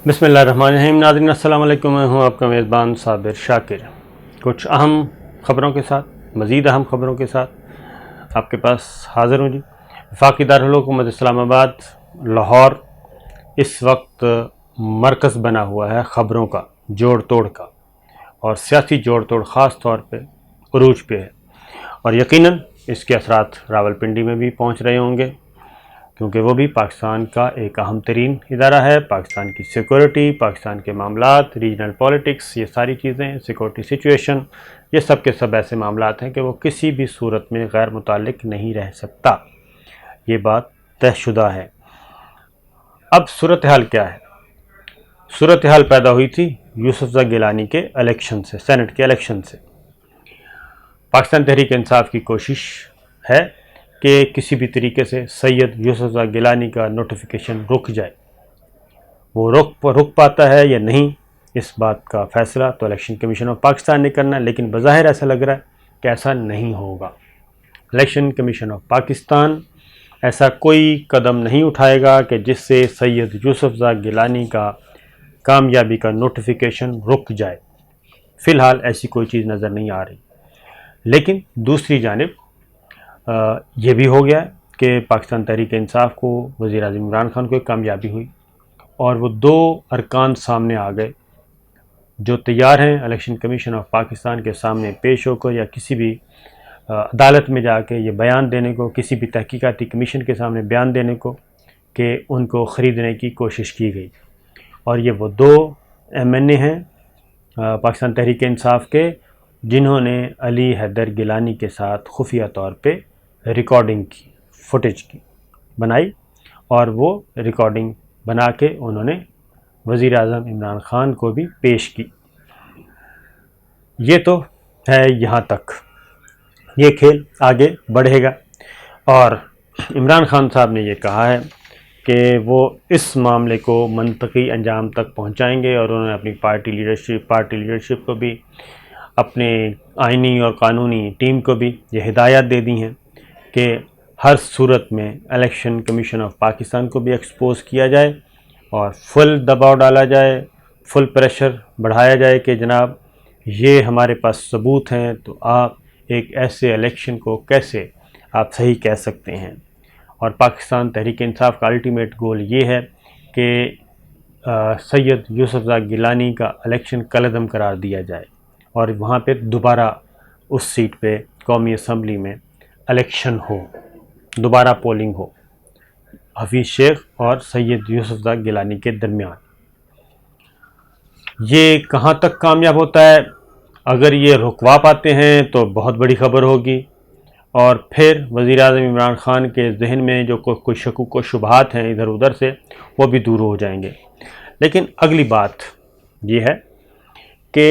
بسم اللہ الرحمن الرحیم۔ ناظرین السلام علیکم، میں ہوں آپ کا میزبان صابر شاکر۔ کچھ اہم خبروں کے ساتھ، مزید اہم خبروں کے ساتھ آپ کے پاس حاضر ہوں جی۔ وفاقی دارالحکومت اسلام آباد لاہور اس وقت مرکز بنا ہوا ہے خبروں کا، جوڑ توڑ کا، اور سیاسی جوڑ توڑ خاص طور پہ عروج پہ ہے، اور یقیناً اس کے اثرات راولپنڈی میں بھی پہنچ رہے ہوں گے، کیونکہ وہ بھی پاکستان کا ایک اہم ترین ادارہ ہے۔ پاکستان کی سیکورٹی، پاکستان کے معاملات، ریجنل پولیٹکس، یہ ساری چیزیں، سیکورٹی سچویشن، یہ سب کے سب ایسے معاملات ہیں کہ وہ کسی بھی صورت میں غیر متعلق نہیں رہ سکتا، یہ بات طے شدہ ہے۔ اب صورتحال کیا ہے؟ صورتحال پیدا ہوئی تھی یوسفزئی گیلانی کے الیکشن سے، سینٹ کے الیکشن سے۔ پاکستان تحریک انصاف کی کوشش ہے کہ کسی بھی طریقے سے سید یوسفزئی گیلانی کا نوٹیفیکیشن رک جائے۔ وہ رک پاتا ہے یا نہیں، اس بات کا فیصلہ تو الیکشن کمیشن آف پاکستان نے کرنا ہے، لیکن بظاہر ایسا لگ رہا ہے کہ ایسا نہیں ہوگا۔ الیکشن کمیشن آف پاکستان ایسا کوئی قدم نہیں اٹھائے گا کہ جس سے سید یوسفزئی گیلانی کا کامیابی کا نوٹیفیکیشن رک جائے۔ فی الحال ایسی کوئی چیز نظر نہیں آ رہی، لیکن دوسری جانب یہ بھی ہو گیا کہ پاکستان تحریک انصاف کو، وزیر اعظم عمران خان کو ایک کامیابی ہوئی، اور وہ دو ارکان سامنے آ گئے جو تیار ہیں الیکشن کمیشن آف پاکستان کے سامنے پیش ہو کر یا کسی بھی عدالت میں جا کے یہ بیان دینے کو، کسی بھی تحقیقاتی کمیشن کے سامنے بیان دینے کو کہ ان کو خریدنے کی کوشش کی گئی۔ اور یہ وہ دو ایم این اے ہیں پاکستان تحریک انصاف کے جنہوں نے علی حیدر گیلانی کے ساتھ خفیہ طور پہ ریکارڈنگ کی، فوٹیج کی بنائی، اور وہ ریکارڈنگ بنا کے انہوں نے وزیر اعظم عمران خان کو بھی پیش کی۔ یہ تو ہے یہاں تک، یہ کھیل آگے بڑھے گا، اور عمران خان صاحب نے یہ کہا ہے کہ وہ اس معاملے کو منطقی انجام تک پہنچائیں گے، اور انہوں نے اپنی پارٹی لیڈرشپ کو بھی، اپنے آئینی اور قانونی ٹیم کو بھی یہ ہدایات دے دی ہیں کہ ہر صورت میں الیکشن کمیشن آف پاکستان کو بھی ایکسپوز کیا جائے، اور فل دباؤ ڈالا جائے، فل پریشر بڑھایا جائے کہ جناب یہ ہمارے پاس ثبوت ہیں، تو آپ ایک ایسے الیکشن کو کیسے آپ صحیح کہہ سکتے ہیں۔ اور پاکستان تحریک انصاف کا الٹیمیٹ گول یہ ہے کہ سید یوسفزئی گیلانی کا الیکشن کالعدم قرار دیا جائے، اور وہاں پہ دوبارہ اس سیٹ پہ قومی اسمبلی میں الیکشن ہو، دوبارہ پولنگ ہو حفیظ شیخ اور سید یوسفزئی گیلانی کے درمیان۔ یہ کہاں تک کامیاب ہوتا ہے؟ اگر یہ رکوا پاتے ہیں تو بہت بڑی خبر ہوگی، اور پھر وزیر اعظم عمران خان کے ذہن میں جو کوئی شکوک و شبہات ہیں ادھر ادھر سے، وہ بھی دور ہو جائیں گے۔ لیکن اگلی بات یہ ہے کہ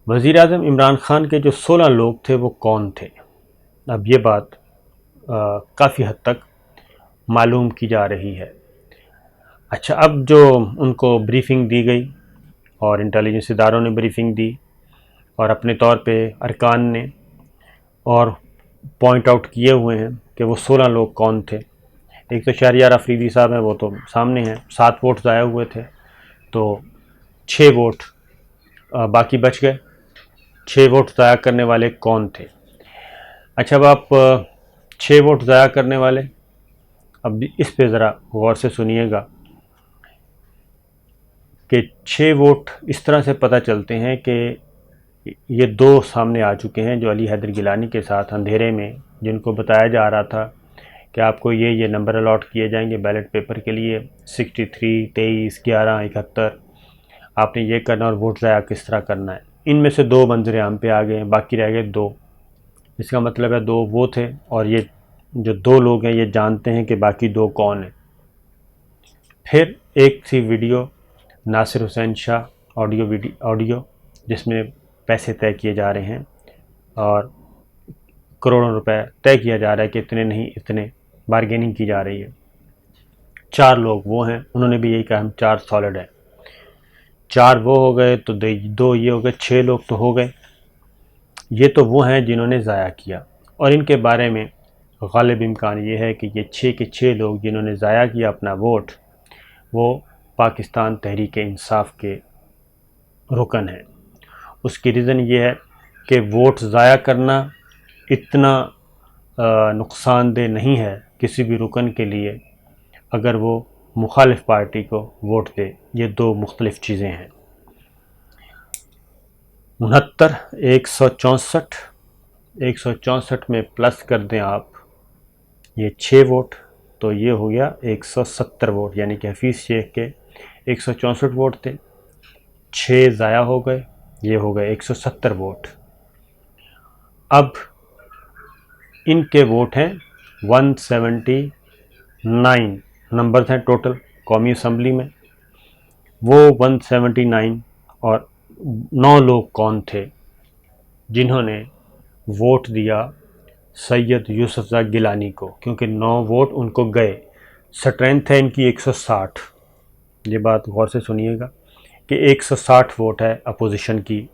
وزیر اعظم عمران خان کے جو 16 لوگ تھے وہ کون تھے؟ اب یہ بات کافی حد تک معلوم کی جا رہی ہے۔ اچھا، اب جو ان کو بریفنگ دی گئی، اور انٹیلیجنس اداروں نے بریفنگ دی، اور اپنے طور پہ ارکان نے، اور پوائنٹ آؤٹ کیے ہوئے ہیں کہ وہ 16 لوگ کون تھے۔ ایک تو شہریار افریدی صاحب ہیں، وہ تو سامنے ہیں، 7 ووٹ ضائع ہوئے تھے، تو 6 ووٹ باقی بچ گئے۔ 6 ووٹ ضائع کرنے والے کون تھے؟ اچھا، اب آپ 6 ووٹ ضائع کرنے والے، اب اس پہ ذرا غور سے سنیے گا کہ 6 ووٹ اس طرح سے پتہ چلتے ہیں کہ یہ 2 سامنے آ چکے ہیں جو علی حیدر گیلانی کے ساتھ اندھیرے میں، جن کو بتایا جا رہا تھا کہ آپ کو یہ نمبر الاٹ کیے جائیں گے بیلٹ پیپر کے لیے، 63، 23، 11، 71، آپ نے یہ کرنا اور ووٹ ضائع کس طرح کرنا ہے۔ ان میں سے 2 منظر عام پہ آ گئے ہیں، باقی رہ گئے 2۔ اس کا مطلب ہے 2 وہ تھے، اور یہ جو 2 لوگ ہیں یہ جانتے ہیں کہ باقی 2 کون ہیں۔ پھر ایک تھی ویڈیو ناصر حسین شاہ آڈیو جس میں پیسے طے کیے جا رہے ہیں، اور کروڑوں روپے طے کیا جا رہا ہے کہ اتنے نہیں اتنے، بارگیننگ کی جا رہی ہے۔ 4 لوگ وہ ہیں، انہوں نے بھی یہی کہا ہم 4 سالڈ ہیں۔ 4 وہ ہو گئے تو 2 یہ ہو گئے، 6 لوگ تو ہو گئے۔ یہ تو وہ ہیں جنہوں نے ضائع کیا، اور ان کے بارے میں غالب امکان یہ ہے کہ یہ 6 کے 6 لوگ جنہوں نے ضائع کیا اپنا ووٹ، وہ پاکستان تحریک انصاف کے رکن ہیں۔ اس کی ریزن یہ ہے کہ ووٹ ضائع کرنا اتنا نقصان دہ نہیں ہے کسی بھی رکن کے لیے اگر وہ مخالف پارٹی کو ووٹ دے۔ یہ دو مختلف چیزیں ہیں۔ 69 164 164 میں پلس کر دیں آپ یہ 6 ووٹ تو یہ ہو گیا 170 ووٹ، یعنی کہ حفیظ شیخ کے 164 ووٹ تھے، 6 ضائع ہو گئے، یہ ہو گئے 170 ووٹ۔ اب ان کے ووٹ ہیں 179 نمبرز ہیں ٹوٹل قومی اسمبلی میں۔ وہ 179 اور 9 لوگ کون تھے جنہوں نے ووٹ دیا سید یوسف زائی گیلانی کو، کیونکہ 9 ووٹ ان کو گئے۔ سٹرینتھ ہے ان کی 160۔ یہ بات غور سے سنیے گا کہ 160 ووٹ ہے اپوزیشن کی،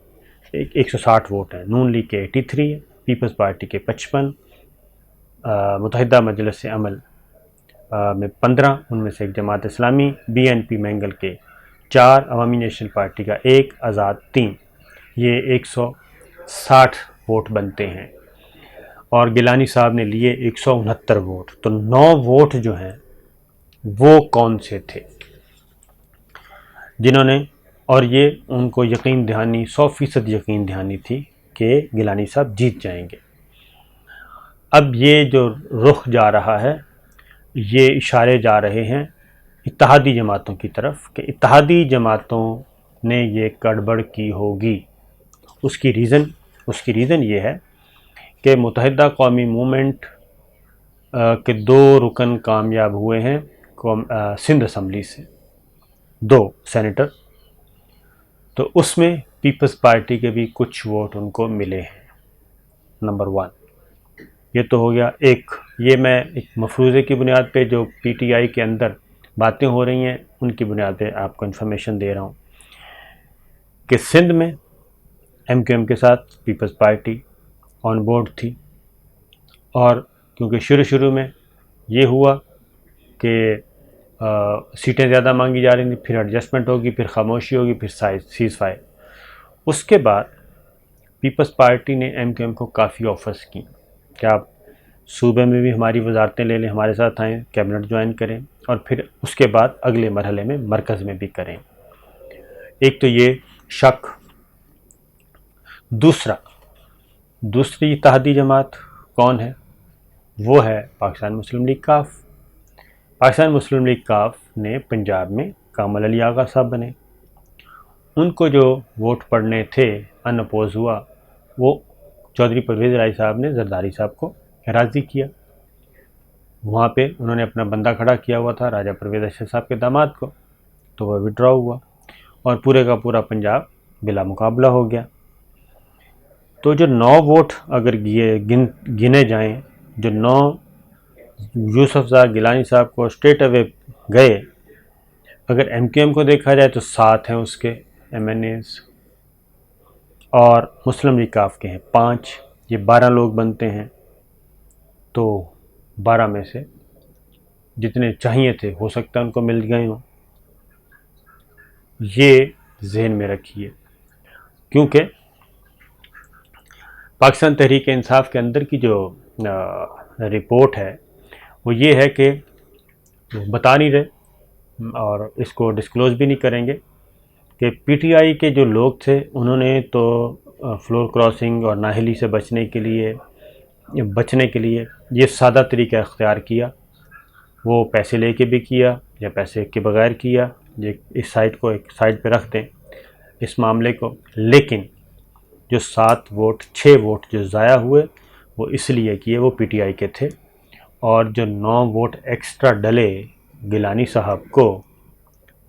160 ووٹ ہے۔ نون لیگ کے 83 ہے، پیپلز پارٹی کے 55، متحدہ مجلس عمل میں 15، ان میں سے ایک Jamaat Islami, be N P Mengal کے 4، عوامی نیشنل پارٹی کا 1، آزاد 3، یہ 160 ووٹ بنتے ہیں، اور گیلانی صاحب نے لیے 169 ووٹ۔ تو 9 ووٹ جو ہیں وہ کون سے تھے جنہوں نے، اور یہ ان کو یقین دہانی 100% یقین دہانی تھی کہ گیلانی صاحب جیت جائیں گے۔ اب یہ جو رخ جا رہا ہے، یہ اشارے جا رہے ہیں اتحادی جماعتوں کی طرف کہ اتحادی جماعتوں نے یہ گڑبڑ کی ہوگی۔ اس کی ریزن یہ ہے کہ متحدہ قومی موومنٹ کے 2 رکن کامیاب ہوئے ہیں سندھ اسمبلی سے، 2 سینیٹر، تو اس میں پیپلز پارٹی کے بھی کچھ ووٹ ان کو ملے ہیں۔ نمبر 1 یہ تو ہو گیا ایک۔ یہ میں ایک مفروضے کی بنیاد پہ جو پی ٹی آئی کے اندر باتیں ہو رہی ہیں ان کی بنیاد پہ آپ کو انفارمیشن دے رہا ہوں کہ سندھ میں ایم کیو ایم کے ساتھ پیپلز پارٹی آن بورڈ تھی، اور کیونکہ شروع میں یہ ہوا کہ سیٹیں زیادہ مانگی جا رہی تھیں، پھر ایڈجسٹمنٹ ہوگی، پھر خاموشی ہوگی، پھر سیز فائر۔ اس کے بعد پیپلز پارٹی نے ایم کیو ایم کو کافی آفرز کی کہ آپ صوبے میں بھی ہماری وزارتیں لے لیں، ہمارے ساتھ آئیں، کیبنٹ جوائن کریں، اور پھر اس کے بعد اگلے مرحلے میں مرکز میں بھی کریں۔ ایک تو یہ شک۔ دوسری اتحادی جماعت کون ہے؟ وہ ہے پاکستان مسلم لیگ کاف۔ پاکستان مسلم لیگ کاف نے پنجاب میں کامل علی آغا صاحب بنے۔ ان کو جو ووٹ پڑنے تھے ان اپوز ہوا، وہ چودھری پرویز الہی صاحب نے زرداری صاحب کو راضی کیا۔ وہاں پہ انہوں نے اپنا بندہ کھڑا کیا ہوا تھا راجہ پرویز اشرف صاحب کے داماد کو، تو وہ وڈرا ہوا اور پورے کا پورا پنجاب بلا مقابلہ ہو گیا۔ تو جو 9 ووٹ اگر گنے جائیں، جو 9 یوسف زائی گیلانی صاحب کو اسٹریٹ اوے گئے، اگر ایم کیو ایم کو دیکھا جائے تو 7 ہیں اس کے ایم این ایز، اور مسلم لیگ کاف کے ہیں 5، یہ 12 لوگ بنتے ہیں۔ تو 12 میں سے جتنے چاہیے تھے ہو سکتا ہے ان کو مل گئے ہوں، یہ ذہن میں رکھیے، کیونکہ پاکستان تحریک انصاف کے اندر کی جو رپورٹ ہے وہ یہ ہے کہ بتا نہیں رہے اور اس کو ڈسکلوز بھی نہیں کریں گے کہ پی ٹی آئی کے جو لوگ تھے انہوں نے تو فلور کراسنگ اور نااہلی سے بچنے کے لیے یہ سادہ طریقہ اختیار کیا۔ وہ پیسے لے کے بھی کیا یا پیسے کے بغیر کیا، یہ اس سائٹ کو ایک سائڈ پہ رکھ دیں اس معاملے کو، لیکن جو 6 ووٹ جو ضائع ہوئے وہ اس لیے کیے وہ پی ٹی آئی کے تھے، اور جو 9 ووٹ ایکسٹرا ڈلے گیلانی صاحب کو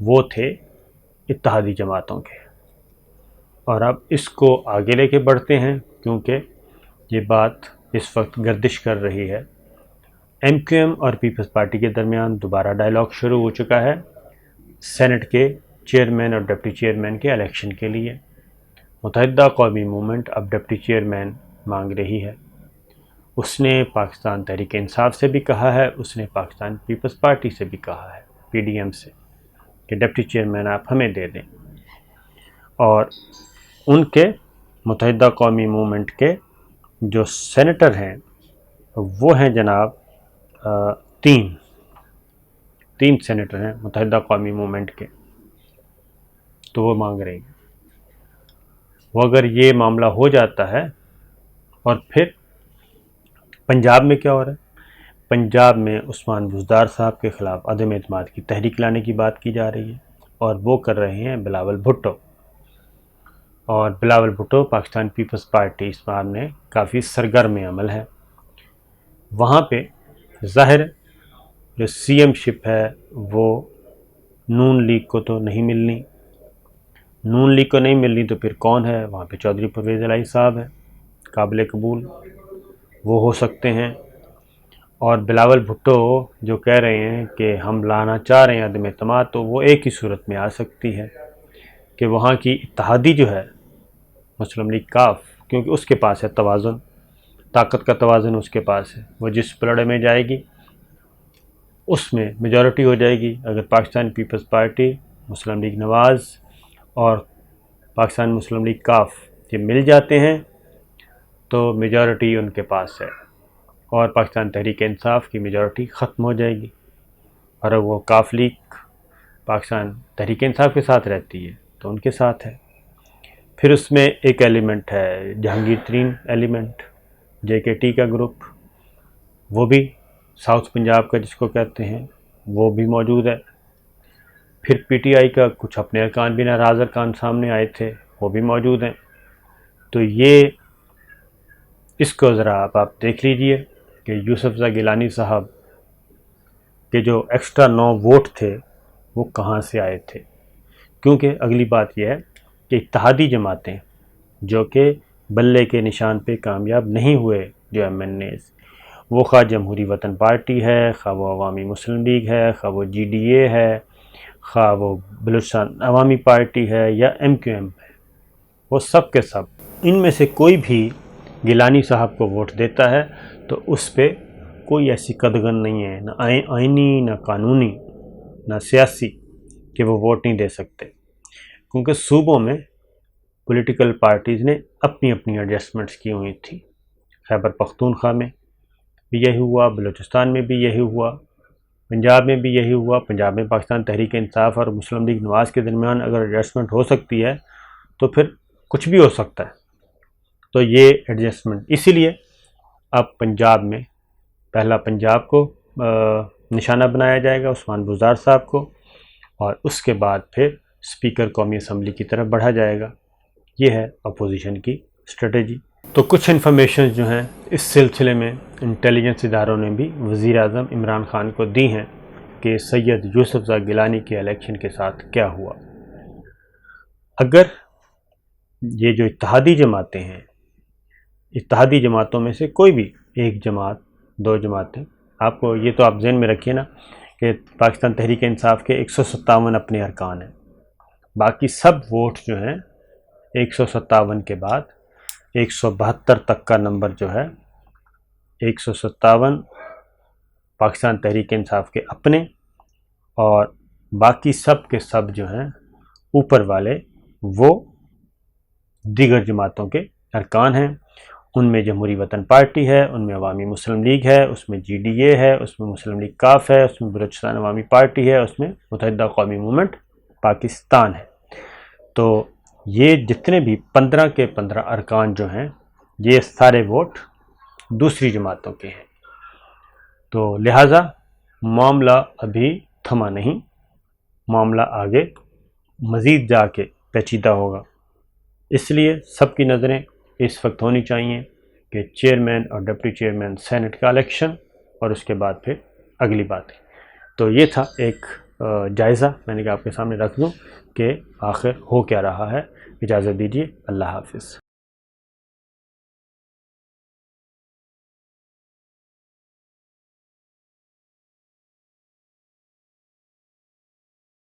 وہ تھے اتحادی جماعتوں کے۔ اور اب اس کو آگے لے کے بڑھتے ہیں کیونکہ یہ بات اس وقت گردش کر رہی ہے۔ ایم کیو ایم اور پیپلز پارٹی کے درمیان دوبارہ ڈائلاگ شروع ہو چکا ہے سینٹ کے چیئرمین اور ڈپٹی چیئرمین کے الیکشن کے لیے۔ متحدہ قومی موومنٹ اب ڈپٹی چیئرمین مانگ رہی ہے۔ اس نے پاکستان تحریک انصاف سے بھی کہا ہے، اس نے پاکستان پیپلز پارٹی سے بھی کہا ہے، پی ڈی ایم سے، کہ ڈپٹی چیئرمین آپ ہمیں دے دیں، اور ان کے متحدہ قومی موومنٹ کے جو سینیٹر ہیں وہ ہیں جناب تین سینیٹر ہیں متحدہ قومی موومنٹ کے، تو وہ مانگ رہے ہیں۔ وہ اگر یہ معاملہ ہو جاتا ہے، اور پھر پنجاب میں کیا ہو رہا ہے؟ پنجاب میں عثمان بزدار صاحب کے خلاف عدم اعتماد کی تحریک لانے کی بات کی جا رہی ہے، اور وہ کر رہے ہیں بلاول بھٹو، اور بلاول بھٹو پاکستان پیپلز پارٹی اس بار میں کافی سرگرم عمل ہے۔ وہاں پہ ظاہر جو سی ایم شپ ہے وہ نون لیگ کو تو نہیں ملنی، نون لیگ کو نہیں ملنی تو پھر کون ہے؟ وہاں پہ چودھری پرویز الہی صاحب ہیں، قابل قبول، وہ ہو سکتے ہیں۔ اور بلاول بھٹو جو کہہ رہے ہیں کہ ہم لانا چاہ رہے ہیں عدم اعتماد، تو وہ ایک ہی صورت میں آ سکتی ہے کہ وہاں کی اتحادی جو ہے مسلم لیگ کاف، کیونکہ اس کے پاس ہے توازن، طاقت کا توازن اس کے پاس ہے، وہ جس پلڑے میں جائے گی اس میں میجورٹی ہو جائے گی۔ اگر پاکستان پیپلز پارٹی، مسلم لیگ نواز اور پاکستان مسلم لیگ کاف یہ مل جاتے ہیں تو میجورٹی ان کے پاس ہے، اور پاکستان تحریک انصاف کی میجورٹی ختم ہو جائے گی، اور وہ کاف لیگ پاکستان تحریک انصاف کے ساتھ رہتی ہے تو ان کے ساتھ ہے۔ پھر اس میں ایک ایلیمنٹ ہے جہانگیر ترین ایلیمنٹ، جے کے ٹی کا گروپ، وہ بھی ساؤتھ پنجاب کا جس کو کہتے ہیں، وہ بھی موجود ہے۔ پھر پی ٹی آئی کا کچھ اپنے ارکان بھی ناراض ارکان سامنے آئے تھے، وہ بھی موجود ہیں۔ تو یہ اس کو ذرا آپ دیکھ لیجئے کہ یوسف زئی گیلانی صاحب کے جو ایکسٹرا 9 ووٹ تھے وہ کہاں سے آئے تھے، کیونکہ اگلی بات یہ ہے کہ اتحادی جماعتیں جو کہ بلے کے نشان پہ کامیاب نہیں ہوئے، جو ایم این ایز، وہ خواہ جمہوری وطن پارٹی ہے، خواہ وہ عوامی مسلم لیگ ہے، خواہ وہ جی ڈی اے ہے، خواہ وہ بلوچستان عوامی پارٹی ہے یا ایم کیو ایم ہے، وہ سب کے سب ان میں سے کوئی بھی گیلانی صاحب کو ووٹ دیتا ہے تو اس پہ کوئی ایسی قدغن نہیں ہے، نہ آئینی، نہ قانونی، نہ سیاسی، کہ وہ ووٹ نہیں دے سکتے، کیونکہ صوبوں میں پولیٹیکل پارٹیز نے اپنی اپنی ایڈجسٹمنٹس کی ہوئی تھی۔ خیبر پختونخوا میں بھی یہی ہوا، بلوچستان میں بھی یہی ہوا، پنجاب میں بھی یہی ہوا۔ پنجاب میں پاکستان تحریک انصاف اور مسلم لیگ نواز کے درمیان اگر ایڈجسٹمنٹ ہو سکتی ہے تو پھر کچھ بھی ہو سکتا ہے۔ تو یہ ایڈجسٹمنٹ اسی لیے اب پنجاب میں پہلا پنجاب کو نشانہ بنایا جائے گا، عثمان بزدار صاحب کو، اور اس کے بعد پھر اسپیکر قومی اسمبلی کی طرف بڑھا جائے گا۔ یہ ہے اپوزیشن کی اسٹریٹجی۔ تو کچھ انفارمیشن جو ہیں اس سلسلے میں انٹیلیجنس اداروں نے بھی وزیر اعظم عمران خان کو دی ہیں کہ سید یوسف زئی گیلانی کے الیکشن کے ساتھ کیا ہوا۔ اگر یہ جو اتحادی جماعتیں ہیں، اتحادی جماعتوں میں سے کوئی بھی ایک جماعت، 2 جماعتیں، آپ کو یہ تو آپ ذہن میں رکھیے نا کہ پاکستان تحریک انصاف کے 157 اپنے ارکان ہیں، باقی سب ووٹ جو ہیں 157 کے بعد 172 تک کا نمبر جو ہے، 157 پاکستان تحریک انصاف کے اپنے، اور باقی سب کے سب جو ہیں اوپر والے وہ دیگر جماعتوں کے ارکان ہیں۔ ان میں جمہوری وطن پارٹی ہے، ان میں عوامی مسلم لیگ ہے، اس میں جی ڈی اے ہے، اس میں مسلم لیگ کاف ہے، اس میں بلوچستان عوامی پارٹی ہے، اس میں متحدہ قومی موومنٹ پاکستان ہے۔ تو یہ جتنے بھی 15 کے 15 ارکان جو ہیں، یہ سارے ووٹ دوسری جماعتوں کے ہیں۔ تو لہٰذا معاملہ ابھی تھما نہیں، معاملہ آگے مزید جا کے پیچیدہ ہوگا۔ اس لیے سب کی نظریں اس وقت ہونی چاہیے کہ چیئرمین اور ڈپٹی چیئرمین سینٹ کا الیکشن، اور اس کے بعد پھر اگلی بات۔ تو یہ تھا ایک جائزہ، میں نے کہا آپ کے سامنے رکھ دوں کہ آخر ہو کیا رہا ہے۔ اجازت دیجیے، اللہ حافظ۔